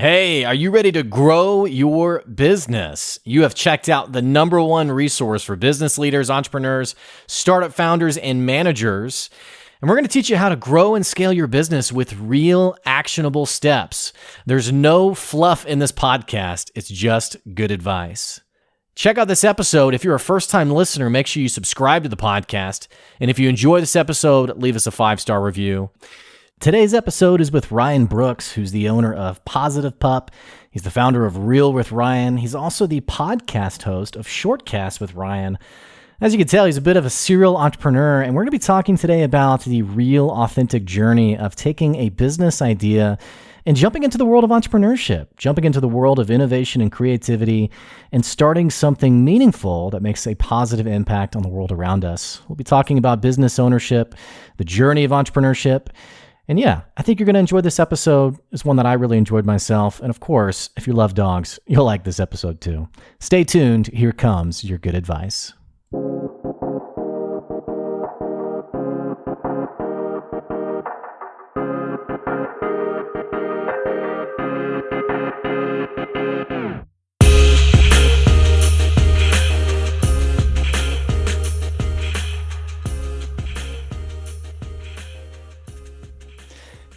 Hey, are you ready to grow your business? You have checked out the number one resource for business leaders, entrepreneurs, startup founders, and managers. And we're going to teach you how to grow and scale your business with real actionable steps. There's no fluff in this podcast. It's just good advice. Check out this episode. If you're a first-time listener, make sure you subscribe to the podcast. And if you enjoy this episode, leave us a 5-star review. Today's episode is with Ryan Brooks, who's the owner of Positive Pup. He's the founder of Real with Ryan. He's also the podcast host of Shortcasts with Ryan. As you can tell, he's a bit of a serial entrepreneur, and we're going to be talking today about the real, authentic journey of taking a business idea and jumping into the world of entrepreneurship, jumping into the world of innovation and creativity, and starting something meaningful that makes a positive impact on the world around us. We'll be talking about business ownership, the journey of entrepreneurship. And yeah, I think you're going to enjoy this episode. It's one that I really enjoyed myself. And of course, if you love dogs, you'll like this episode too. Stay tuned. Here comes your good advice.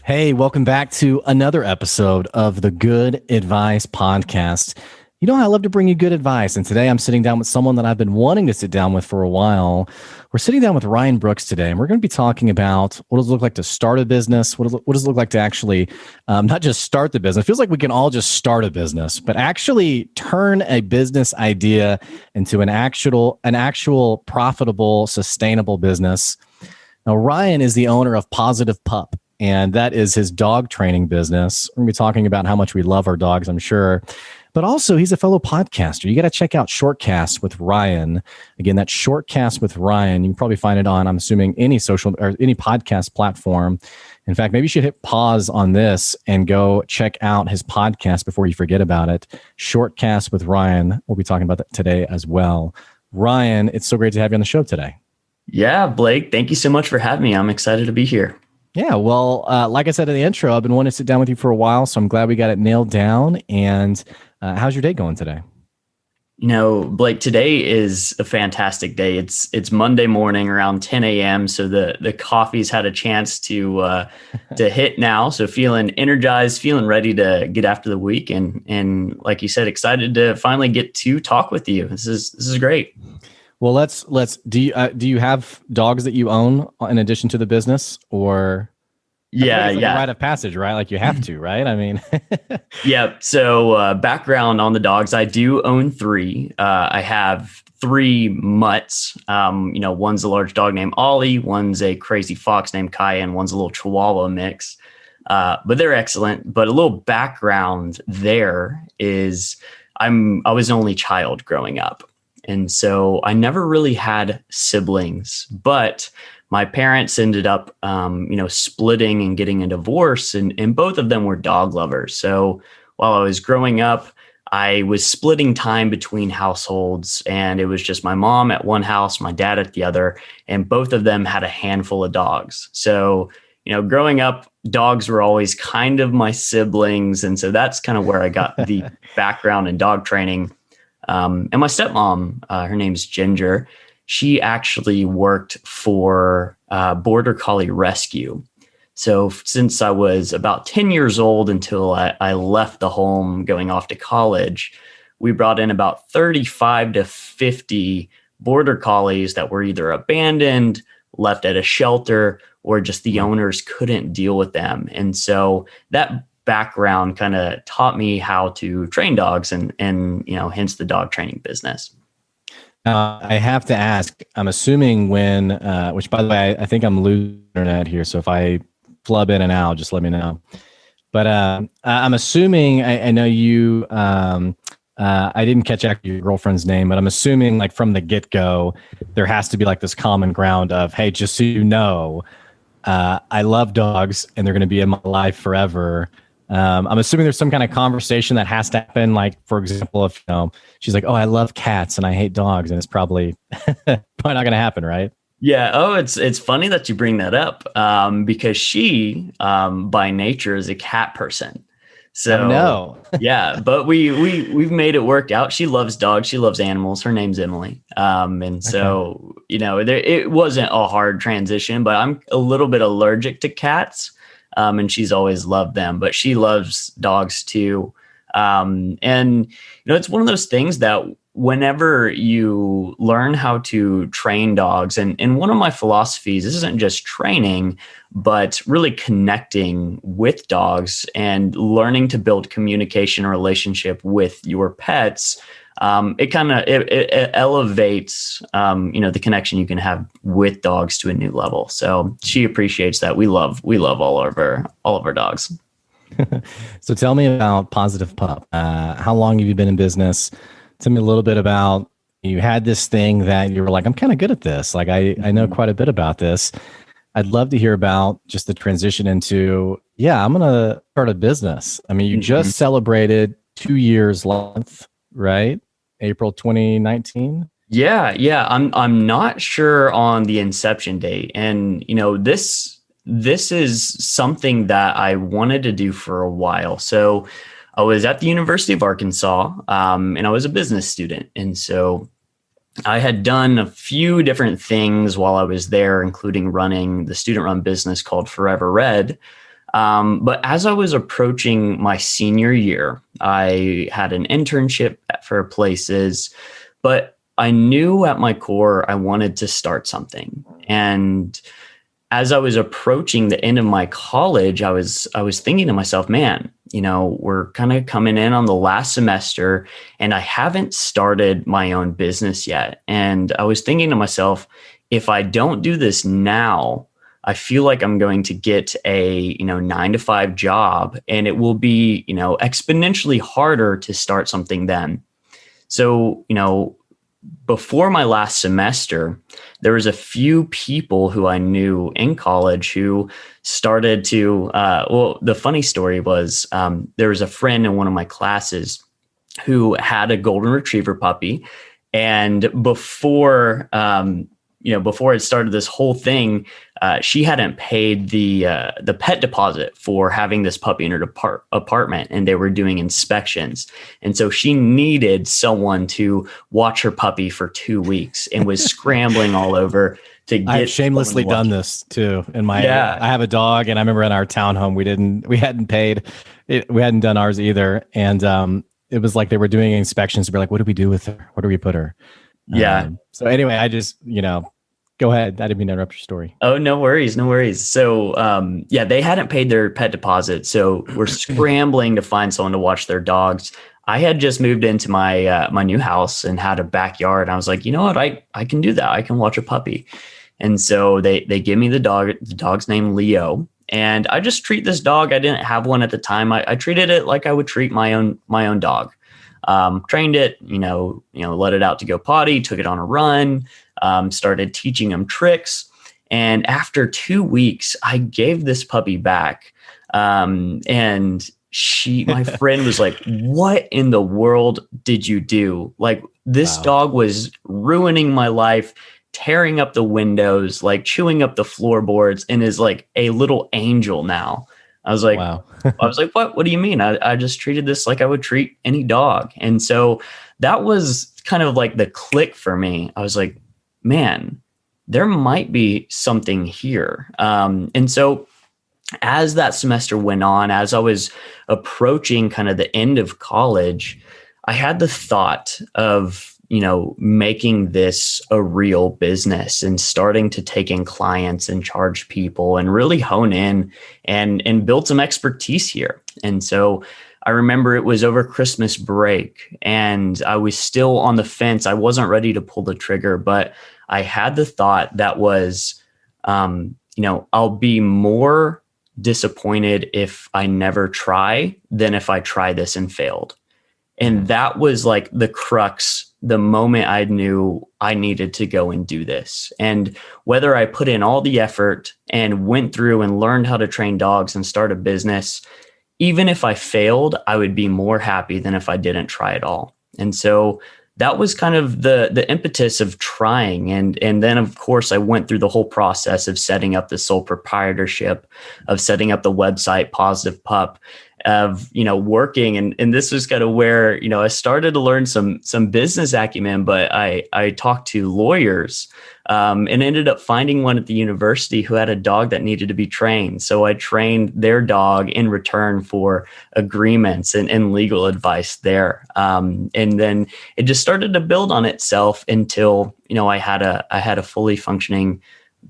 Hey, welcome back to another episode of the Good Advice Podcast. You know, I love to bring you good advice. And today I'm sitting down with someone that I've been wanting to sit down with for a while. We're sitting down with Ryan Brooks today, and we're going to be talking about what does it look like to start a business? What does it look like to actually not just start the business? It feels like we can all just start a business, but actually turn a business idea into an actual profitable, sustainable business. Now, Ryan is the owner of Positive Pup, and that is his dog training business. We're going to be talking about how much we love our dogs, I'm sure. But also, he's a fellow podcaster. You got to check out Shortcasts with Ryan. Again, that's Shortcasts with Ryan. You can probably find it on, I'm assuming, any social or any podcast platform. In fact, maybe you should hit pause on this and go check out his podcast before you forget about it. Shortcasts with Ryan. We'll be talking about that today as well. Ryan, it's so great to have you on the show today. Yeah, Blake, thank you so much for having me. I'm excited to be here. Yeah, well, like I said in the intro, I've been wanting to sit down with you for a while, so I'm glad we got it nailed down. And how's your day going today? You know, Blake, today is a fantastic day. It's Monday morning around 10 a.m., so the coffee's had a chance to hit now. So feeling energized, feeling ready to get after the week, and like you said, excited to finally get to talk with you. This is great. Well, let's do you have dogs that you own in addition to the business, or yeah, like a rite of passage, right? Like you have to, right? I mean, yeah. So background on the dogs, I do own 3. I have 3 mutts. One's a large dog named Ollie, one's a crazy fox named Kaya, and one's a little Chihuahua mix. But they're excellent. But a little background there is I was an only child growing up. And so I never really had siblings, but my parents ended up, splitting and getting a divorce, and both of them were dog lovers. So while I was growing up, I was splitting time between households, and it was just my mom at one house, my dad at the other, and both of them had a handful of dogs. So, growing up, dogs were always kind of my siblings. And so that's kind of where I got the background in dog training. And my stepmom, her name's Ginger, she actually worked for Border Collie Rescue. So since I was about 10 years old until I left the home going off to college, we brought in about 35 to 50 Border Collies that were either abandoned, left at a shelter, or just the owners couldn't deal with them. And so that background kind of taught me how to train dogs and hence the dog training business. I have to ask, I'm assuming which by the way, I think I'm losing internet here. So if I flub in and out, just let me know. But I'm assuming, I know you, I didn't catch your girlfriend's name, but I'm assuming like from the get-go, there has to be like this common ground of, hey, just so you know, I love dogs and they're going to be in my life forever. I'm assuming there's some kind of conversation that has to happen. Like, for example, if she's like, "Oh, I love cats and I hate dogs," and it's probably not going to happen, right? Yeah. Oh, it's funny that you bring that up because she, by nature, is a cat person. I So know. yeah, but we've made it work out. She loves dogs. She loves animals. Her name's Emily. And Okay. so, it wasn't a hard transition, but I'm a little bit allergic to cats. And she's always loved them, but she loves dogs too. And it's one of those things that whenever you learn how to train dogs, and one of my philosophies isn't just training, but really connecting with dogs and learning to build communication relationship with your pets. It elevates the connection you can have with dogs to a new level. So she appreciates that. We love all of our dogs. So tell me about Positive Pup. How long have you been in business? Tell me a little bit about, you had this thing that you were like, I'm kind of good at this. Like I know quite a bit about this. I'd love to hear about just the transition into, I'm going to start a business. I mean, you Mhm. just celebrated 2 years length, right? April 2019. Yeah. I'm not sure on the inception date. And this is something that I wanted to do for a while. So I was at the University of Arkansas, and I was a business student. And so I had done a few different things while I was there, including running the student run business called Forever Red. But as I was approaching my senior year, I had an internship for places, but I knew at my core I wanted to start something. And as I was approaching the end of my college, I was thinking to myself, man, we're kind of coming in on the last semester and I haven't started my own business yet. And I was thinking to myself, if I don't do this now, I feel like I'm going to get a 9 to 5 job, and it will be exponentially harder to start something then. So before my last semester, there was a few people who I knew in college who started to, the funny story was, there was a friend in one of my classes who had a golden retriever puppy. And before it started this whole thing, she hadn't paid the pet deposit for having this puppy in her apartment, and they were doing inspections. And so she needed someone to watch her puppy for 2 weeks and was scrambling all over to get. I've shamelessly done this too. Yeah. I have a dog, and I remember in our townhome, we hadn't paid it. We hadn't done ours either. And, it was like they were doing inspections. We're like, what do we do with her? Where do we put her? Yeah. So anyway, I just, go ahead. I didn't mean to interrupt your story. Oh, no worries. No worries. So, they hadn't paid their pet deposit. So we're scrambling to find someone to watch their dogs. I had just moved into my new house and had a backyard. I was like, you know what? I can do that. I can watch a puppy. And so they give me the dog. The dog's named Leo. And I just treat this dog. I didn't have one at the time. I treated it like I would treat my own dog. Trained it, let it out to go potty, took it on a run, started teaching him tricks. And after 2 weeks, I gave this puppy back. And my friend was like, what in the world did you do? Like, this dog was ruining my life, tearing up the windows, like chewing up the floorboards, and is like a little angel now. I was like, wow. What do you mean? I just treated this like I would treat any dog. And so that was kind of like the click for me. I was like, man, there might be something here. And so as that semester went on, as I was approaching kind of the end of college, I had the thought of, making this a real business and starting to take in clients and charge people and really hone in and build some expertise here. And so I remember it was over Christmas break and I was still on the fence. I wasn't ready to pull the trigger, but I had the thought that was, I'll be more disappointed if I never try than if I try this and failed. And that was like the crux, the moment I knew I needed to go and do this. And whether I put in all the effort and went through and learned how to train dogs and start a business, even if I failed, I would be more happy than if I didn't try at all. And so that was kind of the impetus of trying. And then, of course, I went through the whole process of setting up the sole proprietorship, of setting up the website, Positive Pup. of, working. And this was kind of where, I started to learn some business acumen, but I talked to lawyers, and ended up finding one at the university who had a dog that needed to be trained. So I trained their dog in return for agreements and legal advice there. And then it just started to build on itself until, I had a fully functioning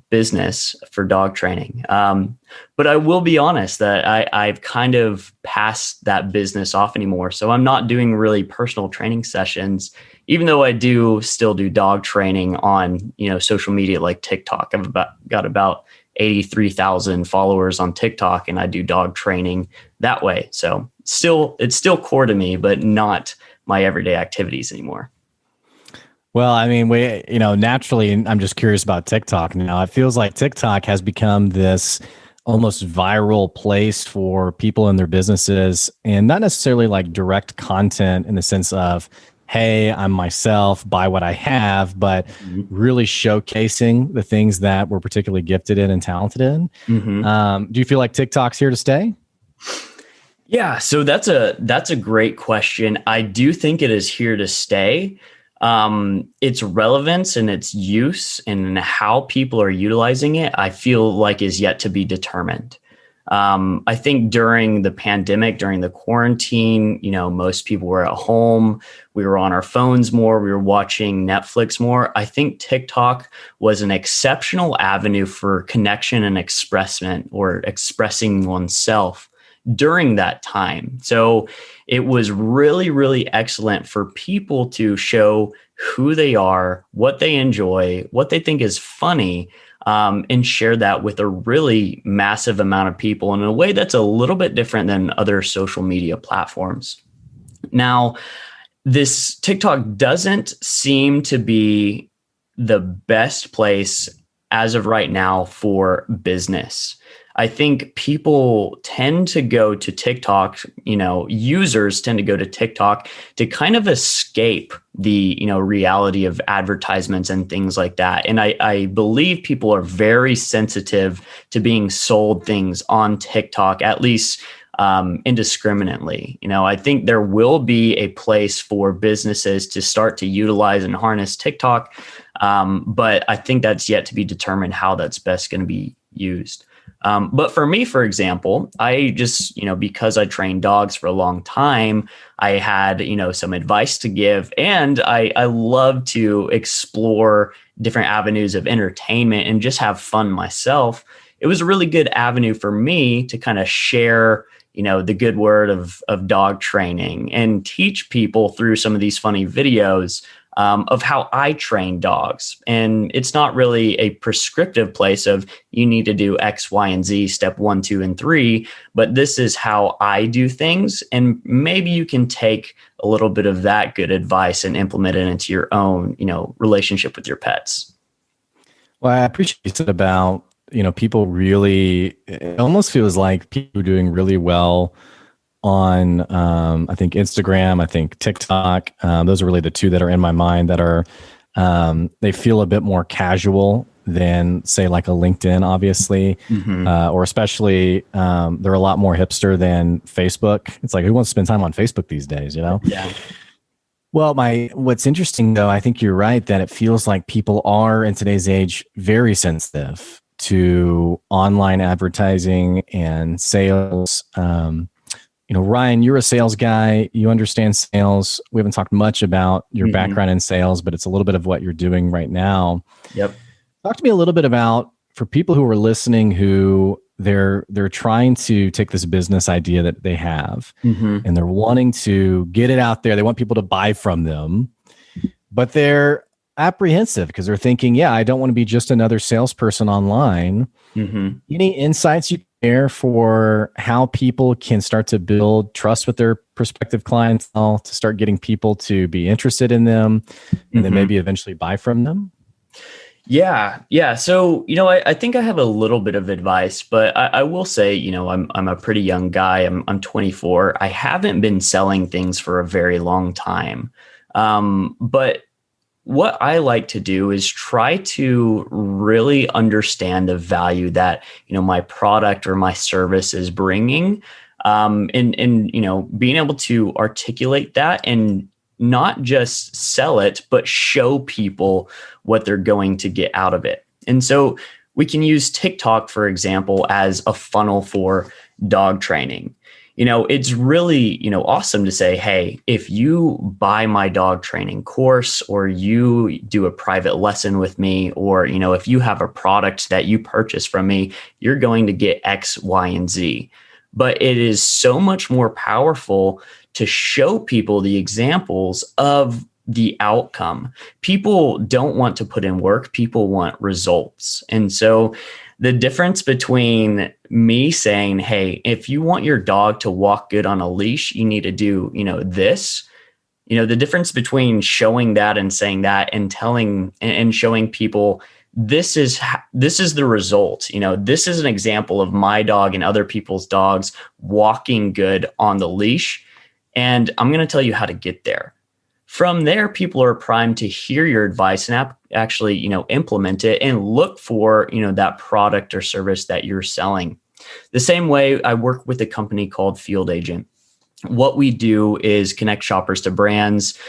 business for dog training. But I will be honest that I've kind of passed that business off anymore. So I'm not doing really personal training sessions, even though I do still do dog training on, social media like TikTok. I've got about 83,000 followers on TikTok, and I do dog training that way. So it's still core to me, but not my everyday activities anymore. Well, I mean, naturally, I'm just curious about TikTok now. It feels like TikTok has become this almost viral place for people in their businesses, and not necessarily like direct content in the sense of, hey, I'm myself, buy what I have, but really showcasing the things that we're particularly gifted in and talented in. Do you feel like TikTok's here to stay? Yeah, so that's a great question. I do think it is here to stay. Its relevance and its use and how people are utilizing it, I feel like is yet to be determined. I think during the pandemic, during the quarantine, most people were at home. We were on our phones more. We were watching Netflix more. I think TikTok was an exceptional avenue for connection and expressment, or expressing oneself during that time. So it was really, really excellent for people to show who they are, what they enjoy, what they think is funny, and share that with a really massive amount of people in a way that's a little bit different than other social media platforms. Now, this TikTok doesn't seem to be the best place as of right now for business. I think people tend to go to TikTok, users tend to go to TikTok to kind of escape the, reality of advertisements and things like that. And I believe people are very sensitive to being sold things on TikTok, at least indiscriminately. I think there will be a place for businesses to start to utilize and harness TikTok. But I think that's yet to be determined how that's best going to be used. But for me, for example, I just, because I trained dogs for a long time, I had, some advice to give, and I love to explore different avenues of entertainment and just have fun myself. It was a really good avenue for me to kind of share, the good word of dog training and teach people through some of these funny videos of how I train dogs. And it's not really a prescriptive place of you need to do X, Y, and Z, step 1, 2, and 3, but this is how I do things. And maybe you can take a little bit of that good advice and implement it into your own, relationship with your pets. Well, I appreciate what you said about, people really, it almost feels like people are doing really well on, I think Instagram, I think TikTok. Those are really the two that are in my mind that are, they feel a bit more casual than say like a LinkedIn, obviously, or especially they're a lot more hipster than Facebook. It's like, who wants to spend time on Facebook these days, Yeah. Well, what's interesting though, I think you're right that it feels like people are in today's age very sensitive to online advertising and sales. Ryan, you're a sales guy. You understand sales. We haven't talked much about your background in sales, but it's a little bit of what you're doing right now. Yep. Talk to me a little bit about, for people who are listening, who they're trying to take this business idea that they have and they're wanting to get it out there. They want people to buy from them, but they're apprehensive because they're thinking, I don't want to be just another salesperson online. Any insights you share for how people can start to build trust with their prospective clientele, to start getting people to be interested in them and then maybe eventually buy from them? Yeah. So, I think I have a little bit of advice, but I will say, I'm a pretty young guy. I'm 24. I haven't been selling things for a very long time. But what I like to do is try to really understand the value that, my product or my service is bringing. And being able to articulate that and not just sell it, but show people what they're going to get out of it. And so we can use TikTok, for example, as a funnel for dog training. It's really, awesome to say, hey, if you buy my dog training course, or you do a private lesson with me, or, if you have a product that you purchase from me, you're going to get X, Y, and Z. But it is so much more powerful to show people the examples of the outcome. People don't want to put in work. People want results. And so the difference between me saying, hey, if you want your dog to walk good on a leash, you need to do, this, the difference between showing that and saying that and telling and showing people, this is the result. This is an example of my dog and other people's dogs walking good on the leash. And I'm going to tell you how to get there. From there, people are primed to hear your advice and actually, implement it and look for, that product or service that you're selling. The same way I work with a company called Field Agent. What we do is connect shoppers to brands,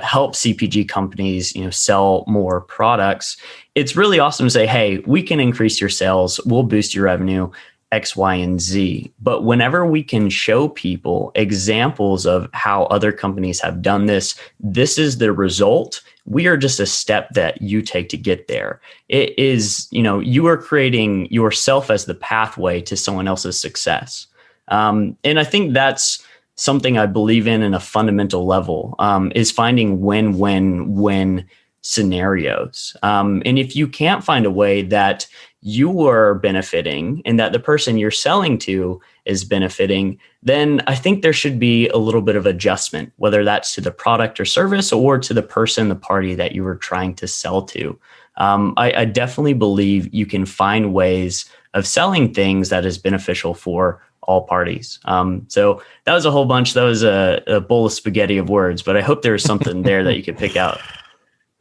help CPG companies, sell more products. It's really awesome to say, hey, we can increase your sales. We'll boost your revenue. X, Y, and Z. But whenever we can show people examples of how other companies have done this, this is the result. We are just a step that you take to get there. It is, you are creating yourself as the pathway to someone else's success. And I think that's something I believe in a fundamental level, is finding win-win-win scenarios. And if you can't find a way that you are benefiting and that the person you're selling to is benefiting, then I think there should be a little bit of adjustment, whether that's to the product or service or to the person, the party that you were trying to sell to. I definitely believe you can find ways of selling things that is beneficial for all parties. So that was a whole bunch. That was a bowl of spaghetti of words, but I hope there was something there that you could pick out.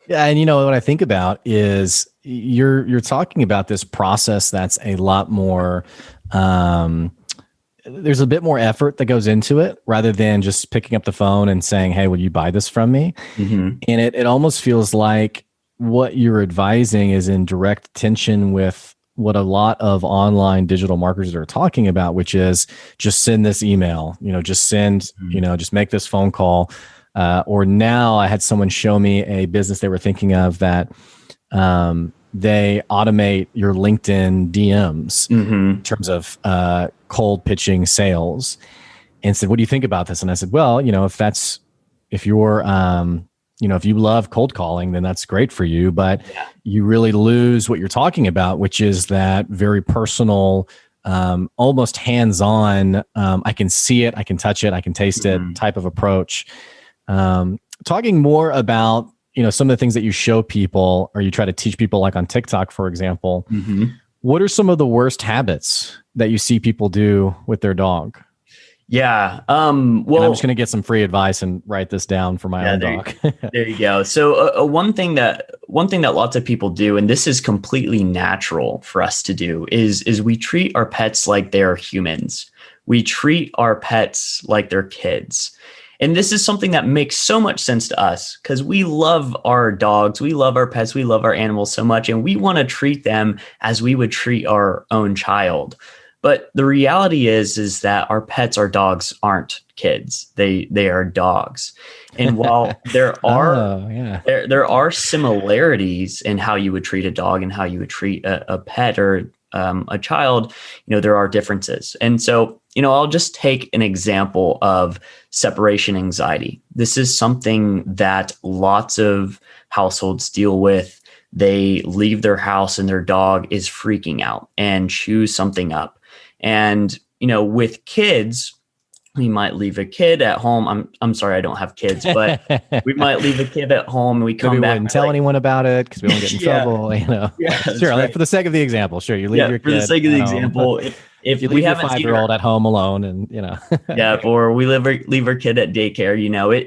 Yeah, and what I think about is you're talking about this process that's a lot more. There's a bit more effort that goes into it rather than just picking up the phone and saying, "Hey, will you buy this from me?" Mm-hmm. And it almost feels like what you're advising is in direct tension with what a lot of online digital marketers are talking about, which is just send this email. Just send. Just make this phone call. Or now I had someone show me a business they were thinking of that they automate your LinkedIn DMs in terms of cold pitching sales, and said, "What do you think about this?" And I said, "Well, if you love cold calling, then that's great for you, but you really lose what you're talking about, which is that very personal, almost hands-on, I can see it, I can touch it, I can taste it type of approach." Talking more about, some of the things that you show people or you try to teach people, like on TikTok, for example, what are some of the worst habits that you see people do with their dog? Yeah. Well, and I'm just going to get some free advice and write this down for my own dog. There you go. So one thing that lots of people do, and this is completely natural for us to do, is we treat our pets like they're humans. We treat our pets like they're kids. And this is something that makes so much sense to us because we love our dogs, we love our pets, we love our animals so much, and we want to treat them as we would treat our own child. But the reality is that our pets, our dogs, aren't kids. They are dogs. And while there are similarities in how you would treat a dog and how you would treat a pet or a child, there are differences. And so, I'll just take an example of separation anxiety. This is something that lots of households deal with. They leave their house and their dog is freaking out and chews something up. And, with kids, we might leave a kid at home. I'm sorry, I don't have kids, but we might leave a kid at home and we come back. We wouldn't tell anyone about it because we won't get in trouble. Yeah, sure. Right. For the sake of the example, sure. You leave your kid. For the sake of the example, if You we leave your haven't seen her, 5-year-old at home alone and, yeah, or we leave our kid at daycare,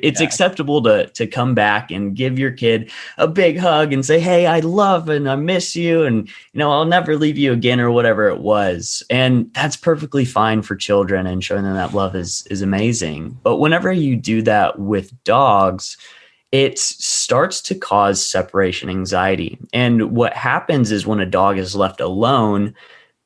it's Yeah. acceptable to come back and give your kid a big hug and say, hey, I love and I miss you. And, I'll never leave you again, or whatever it was. And that's perfectly fine for children, and showing them that love is amazing. But whenever you do that with dogs, it starts to cause separation anxiety. And what happens is, when a dog is left alone,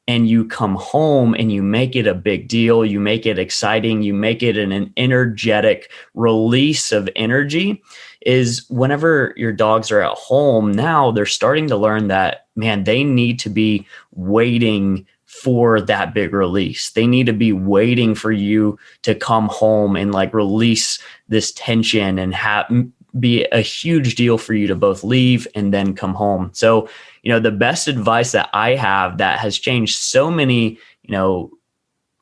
and you come home and you make it a big deal, you make it exciting, you make it an energetic release of energy, is whenever your dogs are at home, now they're starting to learn that, man, they need to be waiting for that big release. They need to be waiting for you to come home and like release this tension, and be a huge deal for you to both leave and then come home. So, the best advice that I have that has changed so many,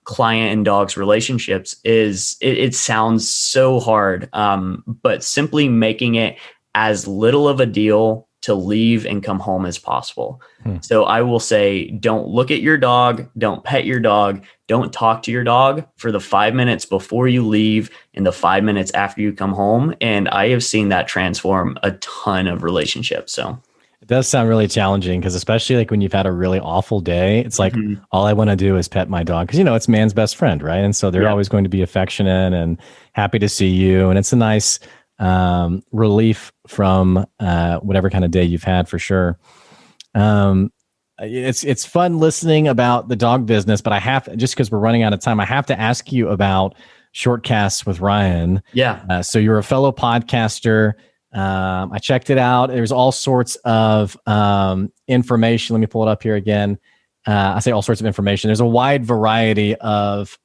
client and dogs relationships is, it sounds so hard, but simply making it as little of a deal to leave and come home as possible. So I will say, don't look at your dog, don't pet your dog, don't talk to your dog for the 5 minutes before you leave and the 5 minutes after you come home. And I have seen that transform a ton of relationships. So It does sound really challenging, because especially like when you've had a really awful day, it's like, all I want to do is pet my dog, because it's man's best friend, right? And so they're always going to be affectionate and happy to see you, and it's a nice relief from whatever kind of day you've had, for sure. It's fun listening about the dog business, but I have, just because we're running out of time, I have to ask you about Shortcasts with Ryan. Yeah. So you're a fellow podcaster. I checked it out. There's all sorts of information. Let me pull it up here again. I say all sorts of information. There's a wide variety of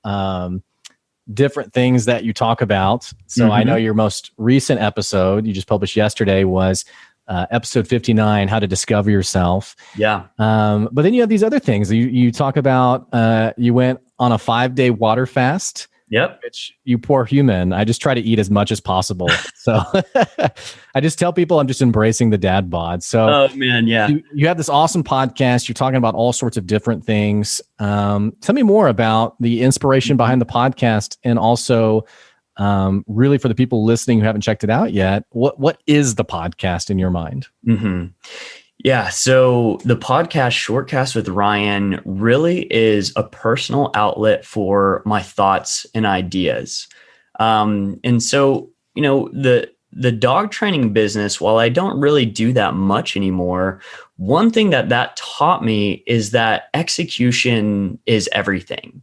different things that you talk about. So I know your most recent episode you just published yesterday was episode 59, How to Discover Yourself. Yeah. But then you have these other things. You talk about you went on a 5-day water fast. Yep. Which, you poor human, I just try to eat as much as possible. So I just tell people I'm just embracing the dad bod. So, oh man, yeah. You have this awesome podcast. You're talking about all sorts of different things. Tell me more about the inspiration behind the podcast, and also really for the people listening who haven't checked it out yet, what is the podcast in your mind? Yeah. So the podcast Shortcast with Ryan really is a personal outlet for my thoughts and ideas. And so, the dog training business, while I don't really do that much anymore, one thing that taught me is that execution is everything.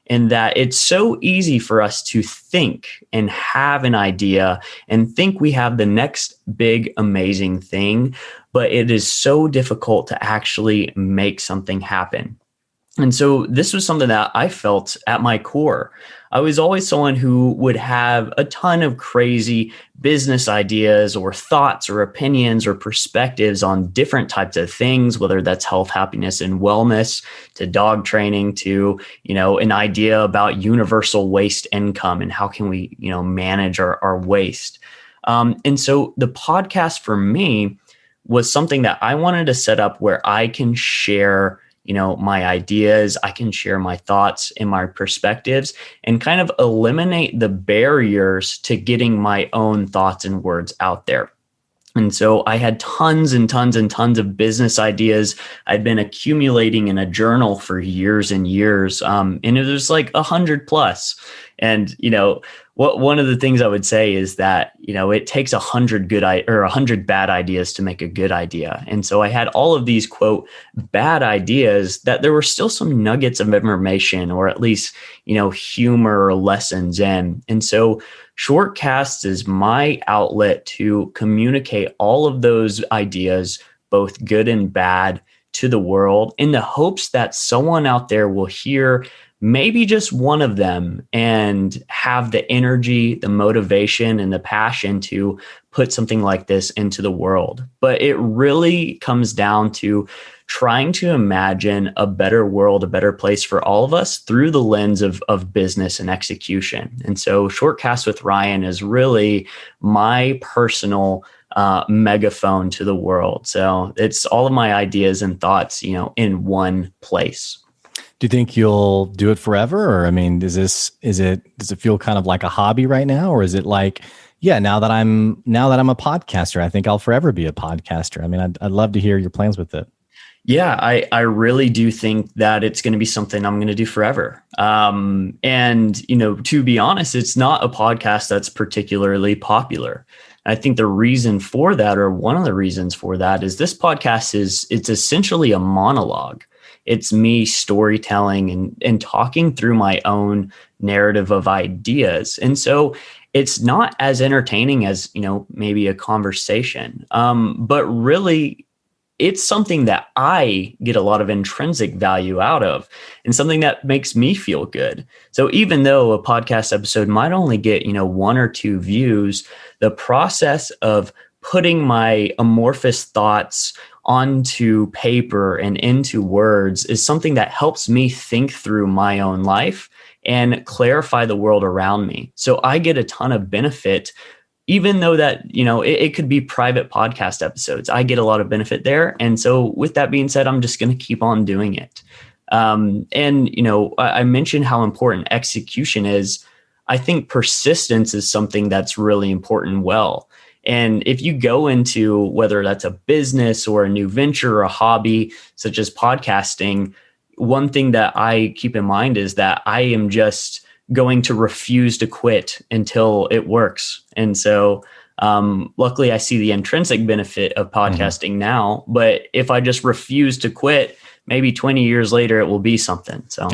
And that it's so easy for us to think and have an idea and think we have the next big, amazing thing, but it is so difficult to actually make something happen. And so this was something that I felt at my core. I was always someone who would have a ton of crazy business ideas or thoughts or opinions or perspectives on different types of things, whether that's health, happiness, and wellness, to dog training, to, an idea about universal waste income and how can we, manage our waste. And so the podcast for me was something that I wanted to set up where I can share my ideas, I can share my thoughts and my perspectives, and kind of eliminate the barriers to getting my own thoughts and words out there. And so I had tons and tons and tons of business ideas I'd been accumulating in a journal for years and years. And it was like 100 plus. And, one of the things I would say is that, it takes 100 100 bad ideas to make a good idea. And so I had all of these, quote, bad ideas that there were still some nuggets of information, or at least, humor or lessons in. And so Shortcasts is my outlet to communicate all of those ideas, both good and bad, to the world, in the hopes that someone out there will hear maybe just one of them and have the energy, the motivation, and the passion to put something like this into the world. But it really comes down to trying to imagine a better world, a better place for all of us through the lens of business and execution. And so Shortcast with Ryan is really my personal megaphone to the world. So it's all of my ideas and thoughts, in one place. Do you think you'll do it forever? Or, I mean, does it feel kind of like a hobby right now? Or is it like, yeah, now that I'm a podcaster, I think I'll forever be a podcaster. I mean, I'd love to hear your plans with it. Yeah, I really do think that it's going to be something I'm going to do forever. And, to be honest, it's not a podcast that's particularly popular. I think the reason for that, or one of the reasons for that, is this podcast it's essentially a monologue. It's me storytelling and talking through my own narrative of ideas. And so it's not as entertaining as, maybe a conversation. But really, it's something that I get a lot of intrinsic value out of and something that makes me feel good. So even though a podcast episode might only get, one or two views, the process of putting my amorphous thoughts onto paper and into words is something that helps me think through my own life and clarify the world around me. So I get a ton of benefit, even though that, it could be private podcast episodes. I get a lot of benefit there. And so with that being said, I'm just going to keep on doing it. I mentioned how important execution is. I think persistence is something that's really important. Well, and if you go into whether that's a business or a new venture or a hobby, such as podcasting, one thing that I keep in mind is that I am just going to refuse to quit until it works. And so luckily I see the intrinsic benefit of podcasting now, but if I just refuse to quit, maybe 20 years later, it will be something. So,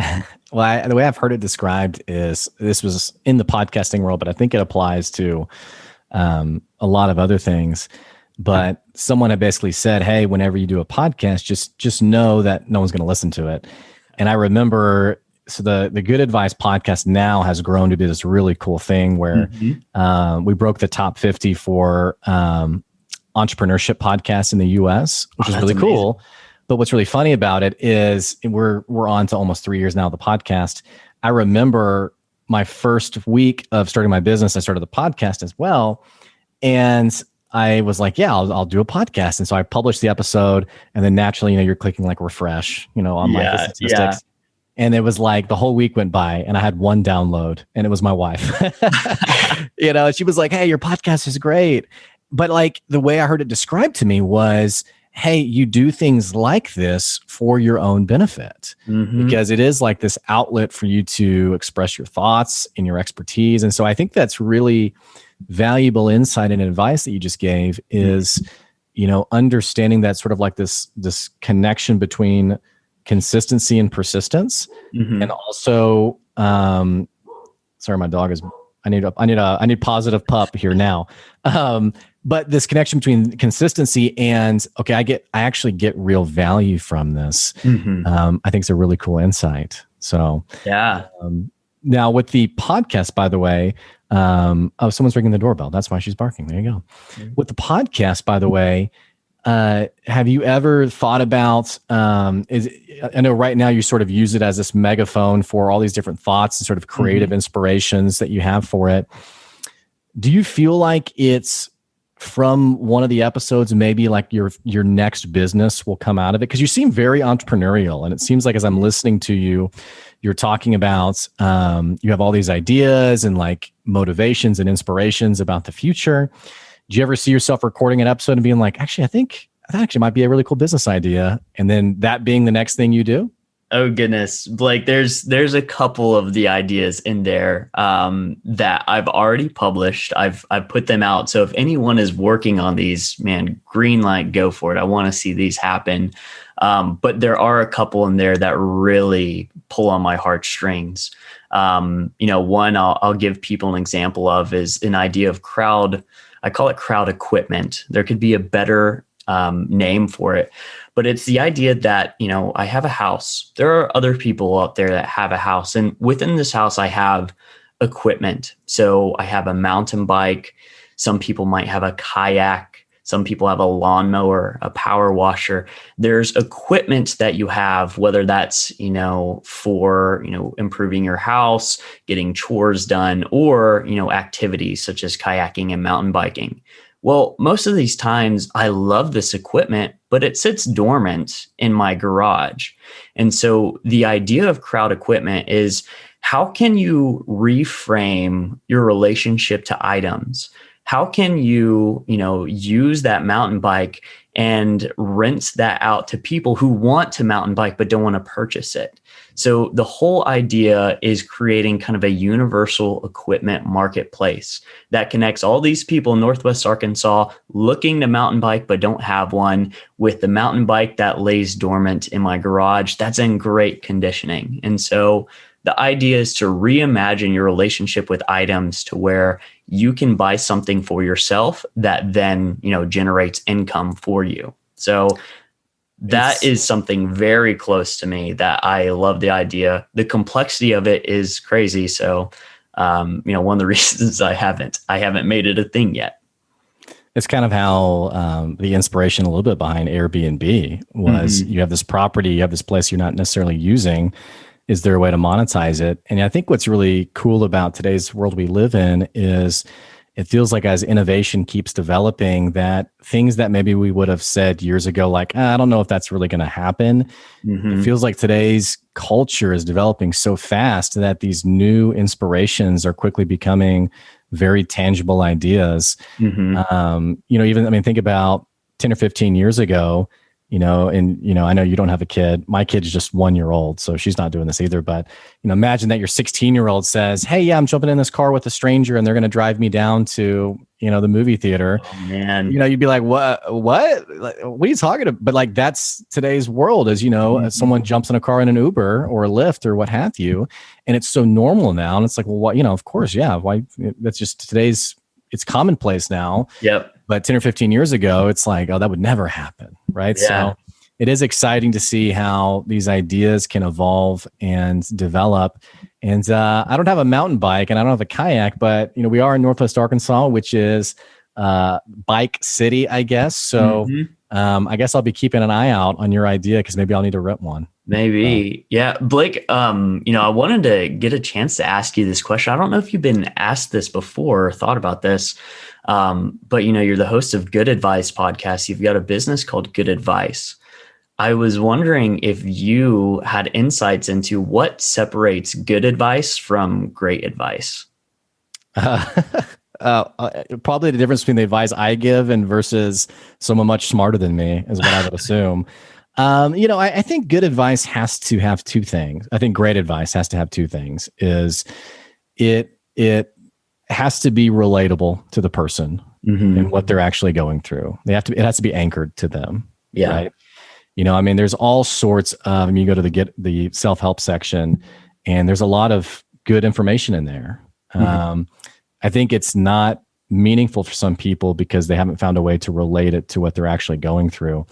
well, the way I've heard it described is, this was in the podcasting world, but I think it applies to a lot of other things. But someone had basically said, hey, whenever you do a podcast, just know that no one's going to listen to it. And I remember, so the Good Advice podcast now has grown to be this really cool thing where we broke the top 50 for entrepreneurship podcasts in the US, which is really cool. But what's really funny about it is we're on to almost 3 years now of the podcast. I remember my first week of starting my business, I started the podcast as well. And I was like, yeah, I'll do a podcast. And so I published the episode, and then naturally, you're clicking like refresh, on my statistics. Yeah. And it was like the whole week went by and I had one download, and it was my wife. She was like, hey, your podcast is great. But like the way I heard it described to me was, hey, you do things like this for your own benefit, because it is like this outlet for you to express your thoughts and your expertise. And so I think that's really valuable insight and advice that you just gave is, understanding that sort of like this connection between consistency and persistence. And also, sorry, my dog is, I need positive pup here now. But this connection between consistency and, okay, I actually get real value from this. I think it's a really cool insight. So yeah. Now with the podcast, by the way, someone's ringing the doorbell. That's why she's barking. There you go. With the podcast, by the way, have you ever thought about, I know right now you sort of use it as this megaphone for all these different thoughts and sort of creative inspirations that you have for it. Do you feel like it's from one of the episodes, maybe like your next business will come out of it? Because you seem very entrepreneurial, and it seems like as I'm listening to you, you're talking about, you have all these ideas and like motivations and inspirations about the future. Do you ever see yourself recording an episode and being like, actually, I think that actually might be a really cool business idea, and then that being the next thing you do? Oh goodness, Blake, there's a couple of the ideas in there that I've already published. I've put them out. So if anyone is working on these, man, green light, go for it. I want to see these happen. But there are a couple in there that really pull on my heartstrings. One I'll give people an example of is an idea of I call it crowd equipment. There could be a better name for it. But it's the idea that, I have a house. There are other people out there that have a house. And within this house, I have equipment. So I have a mountain bike. Some people might have a kayak. Some people have a lawnmower, a power washer. There's equipment that you have, whether that's, for, improving your house, getting chores done, or, activities such as kayaking and mountain biking. Well, most of these times I love this equipment, but it sits dormant in my garage. And so the idea of crowd equipment is, how can you reframe your relationship to items? How can you, use that mountain bike and rent that out to people who want to mountain bike but don't want to purchase it? So the whole idea is creating kind of a universal equipment marketplace that connects all these people in Northwest Arkansas looking to mountain bike but don't have one, with the mountain bike that lays dormant in my garage that's in great conditioning. And so the idea is to reimagine your relationship with items to where you can buy something for yourself that then, generates income for you. So that is something very close to me that I love the idea. The complexity of it is crazy. So, one of the reasons I haven't made it a thing yet. It's kind of how the inspiration a little bit behind Airbnb was. You have this property, you have this place you're not necessarily using. Is there a way to monetize it? And I think what's really cool about today's world we live in is it feels like as innovation keeps developing, that things that maybe we would have said years ago, like, I don't know if that's really going to happen. It feels like today's culture is developing so fast that these new inspirations are quickly becoming very tangible ideas. Think about 10 or 15 years ago, I know you don't have a kid. My kid's just 1 year old, so she's not doing this either. But, imagine that your 16-year-old says, hey, yeah, I'm jumping in this car with a stranger and they're going to drive me down to, the movie theater. Oh, man. You'd be like, what are you talking about? But like, that's today's world, as someone jumps in a car in an Uber or a Lyft or what have you. And it's so normal now. And it's like, well, what, of course. Yeah. Why? That's just it's commonplace now. Yep. But 10 or 15 years ago, it's like, oh, that would never happen, right? Yeah. So it is exciting to see how these ideas can evolve and develop. And I don't have a mountain bike and I don't have a kayak, but we are in Northwest Arkansas, which is bike city, I guess. So I guess I'll be keeping an eye out on your idea, because maybe I'll need to rent one. Maybe. Yeah. Blake, I wanted to get a chance to ask you this question. I don't know if you've been asked this before or thought about this, but you're the host of Good Advice podcast. You've got a business called Good Advice. I was wondering if you had insights into what separates good advice from great advice. Probably the difference between the advice I give and versus someone much smarter than me is what I would assume. I think good advice has to have two things. I think great advice has to have two things. Is it has to be relatable to the person and what they're actually going through. It has to be anchored to them. Yeah. Right. There's all sorts of, you go to the self-help section and there's a lot of good information in there. I think it's not meaningful for some people because they haven't found a way to relate it to what they're actually going through.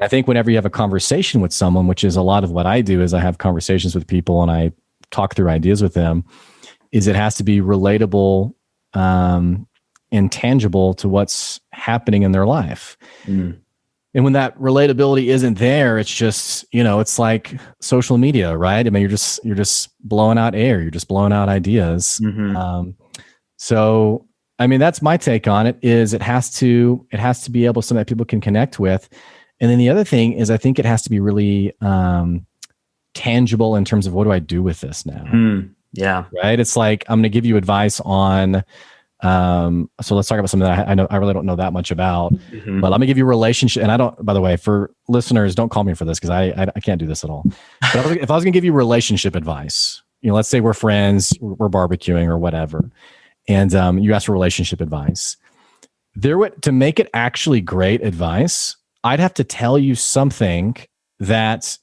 I think whenever you have a conversation with someone, which is a lot of what I do, is I have conversations with people and I talk through ideas with them, is it has to be relatable and tangible to what's happening in their life. And when that relatability isn't there, it's just, it's like social media, right? You're just blowing out air. You're just blowing out ideas. So, that's my take on it. Is it has to be able something that people can connect with. And then the other thing is, I think it has to be really tangible in terms of, what do I do with this now? Yeah. Right. It's like, I'm going to give you advice on, so let's talk about something that I really don't know that much about, but I'm going to give you a relationship. And I don't, by the way, for listeners, don't call me for this, because I can't do this at all. But if I was going to give you relationship advice, let's say we're friends, we're barbecuing or whatever, and you ask for relationship advice, to make it actually great advice, I'd have to tell you something that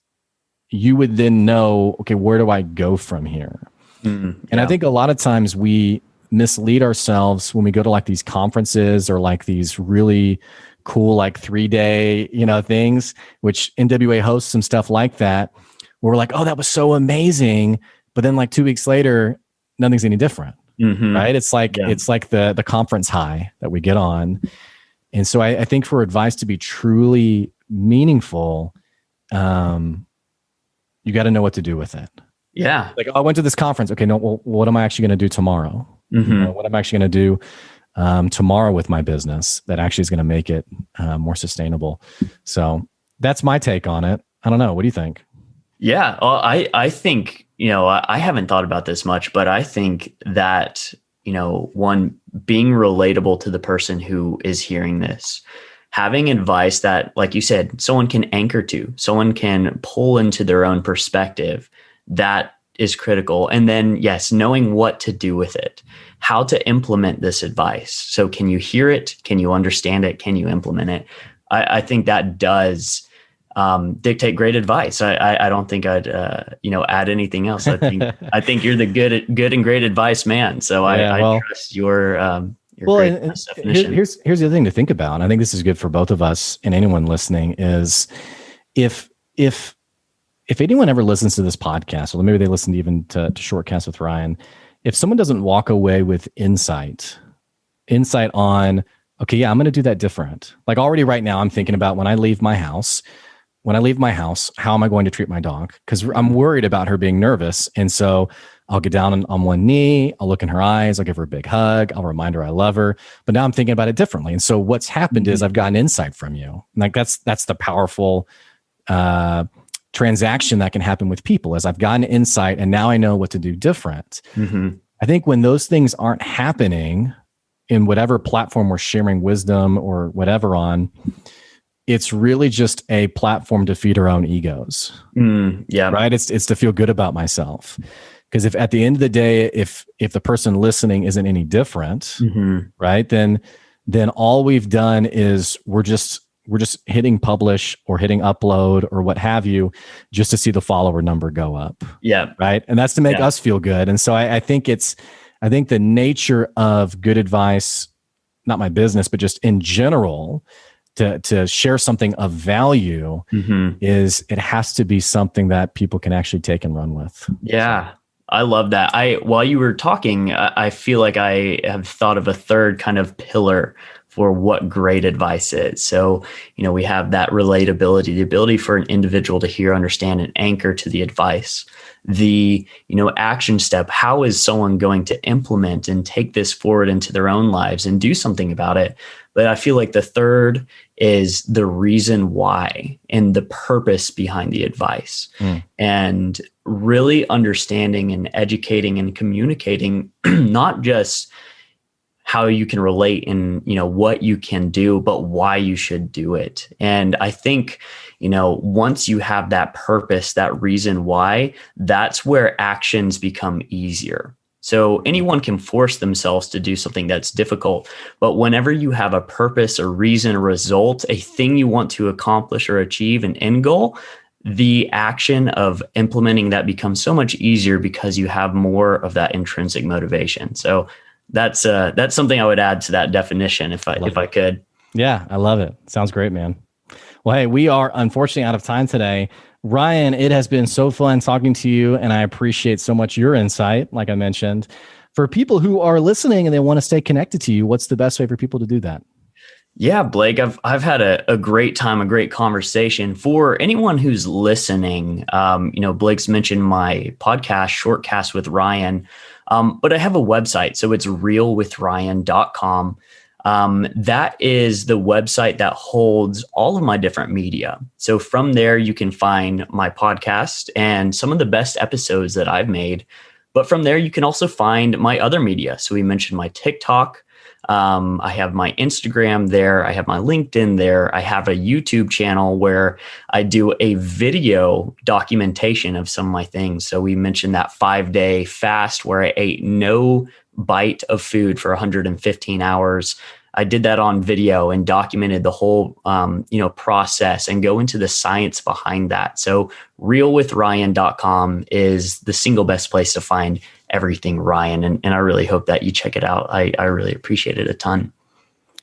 you would then know, okay, where do I go from here? And I think a lot of times we mislead ourselves when we go to like these conferences or like these really cool, like 3-day, things, which NWA hosts some stuff like that, where we're like, oh, that was so amazing. But then like 2 weeks later, nothing's any different. Right. It's like, it's like the conference high that we get on. And so I think for advice to be truly meaningful, you got to know what to do with it. Yeah. Like, oh, I went to this conference. Okay, no, well, what am I actually going to do tomorrow? What am I actually going to do tomorrow with my business that actually is going to make it more sustainable. So that's my take on it. I don't know. What do you think? Yeah, well, I think, I haven't thought about this much, but I think that, one, being relatable to the person who is hearing this, having advice that, like you said, someone can anchor to, someone can pull into their own perspective, that is critical. And then, yes, knowing what to do with it, how to implement this advice. So can you hear it? Can you understand it? Can you implement it? I think that does dictate great advice. I don't think I'd add anything else. I think you're the good and great advice man. So I trust your great definition. Here's the other thing to think about. And I think this is good for both of us and anyone listening is if anyone ever listens to this podcast, or maybe they listen even to Shortcasts with Ryan, if someone doesn't walk away with insight on, okay, yeah, I'm going to do that different. Like already right now, I'm thinking about when I leave my house, how am I going to treat my dog? Because I'm worried about her being nervous. And so I'll get down on one knee, I'll look in her eyes, I'll give her a big hug, I'll remind her I love her. But now I'm thinking about it differently. And so what's happened is I've gotten insight from you. Like that's the powerful transaction that can happen with people, as I've gotten insight and now I know what to do different. Mm-hmm. I think when those things aren't happening in whatever platform we're sharing wisdom or whatever on, it's really just a platform to feed our own egos. Yeah. Right. It's to feel good about myself. Because if at the end of the day, if the person listening isn't any different, right, then all we've done is we're just hitting publish or hitting upload or what have you, just to see the follower number go up. Yeah. Right. And that's to make us feel good. And so I think the nature of good advice, not my business, but just in general, to share something of value is it has to be something that people can actually take and run with. Yeah. So. I love that. While you were talking, I feel like I have thought of a third kind of pillar for what great advice is. So, we have that relatability, the ability for an individual to hear, understand, and anchor to the advice. The, action step, how is someone going to implement and take this forward into their own lives and do something about it? But I feel like the third is the reason why and the purpose behind the advice. And really understanding and educating and communicating not just how you can relate and what you can do, but why you should do it. And I think once you have that purpose, that reason why, that's where actions become easier. So anyone can force themselves to do something that's difficult, but whenever you have a purpose, a reason, a result, a thing you want to accomplish or achieve, an end goal, the action of implementing that becomes so much easier because you have more of that intrinsic motivation. So that's something I would add to that definition if I could. Yeah, I love it. Sounds great, man. Well, hey, we are unfortunately out of time today. Ryan, it has been so fun talking to you, and I appreciate so much your insight, like I mentioned. For people who are listening and they want to stay connected to you, what's the best way for people to do that? Yeah, Blake, I've had a great time, a great conversation. For anyone who's listening, Blake's mentioned my podcast, Shortcasts with Ryan, but I have a website, so it's realwithryan.com. That is the website that holds all of my different media. So from there, you can find my podcast and some of the best episodes that I've made. But from there, you can also find my other media. So we mentioned my TikTok. I have my Instagram there. I have my LinkedIn there. I have a YouTube channel where I do a video documentation of some of my things. So we mentioned that 5-day fast where I ate no bite of food for 115 hours. I did that on video and documented the whole, process and go into the science behind that. So realwithryan.com is the single best place to find everything Ryan. And I really hope that you check it out. I really appreciate it a ton.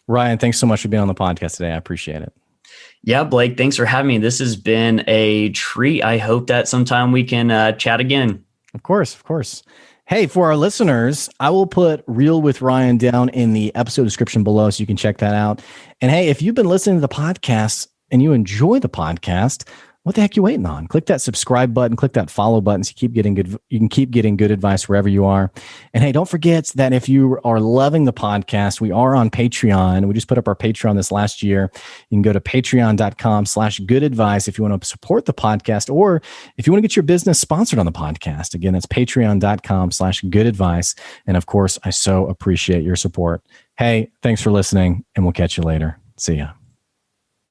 Ryan, thanks so much for being on the podcast today. I appreciate it. Yeah, Blake, thanks for having me. This has been a treat. I hope that sometime we can chat again. Of course. Hey, for our listeners, I will put Real with Ryan down in the episode description below so you can check that out. And hey, if you've been listening to the podcast and you enjoy the podcast, what the heck you waiting on? Click that subscribe button, click that follow button so you can keep getting good advice wherever you are. And hey, don't forget that if you are loving the podcast, we are on Patreon. We just put up our Patreon this last year. You can go to patreon.com/goodadvice if you want to support the podcast, or if you want to get your business sponsored on the podcast. Again, that's patreon.com/goodadvice. And of course, I so appreciate your support. Hey, thanks for listening, and we'll catch you later. See ya.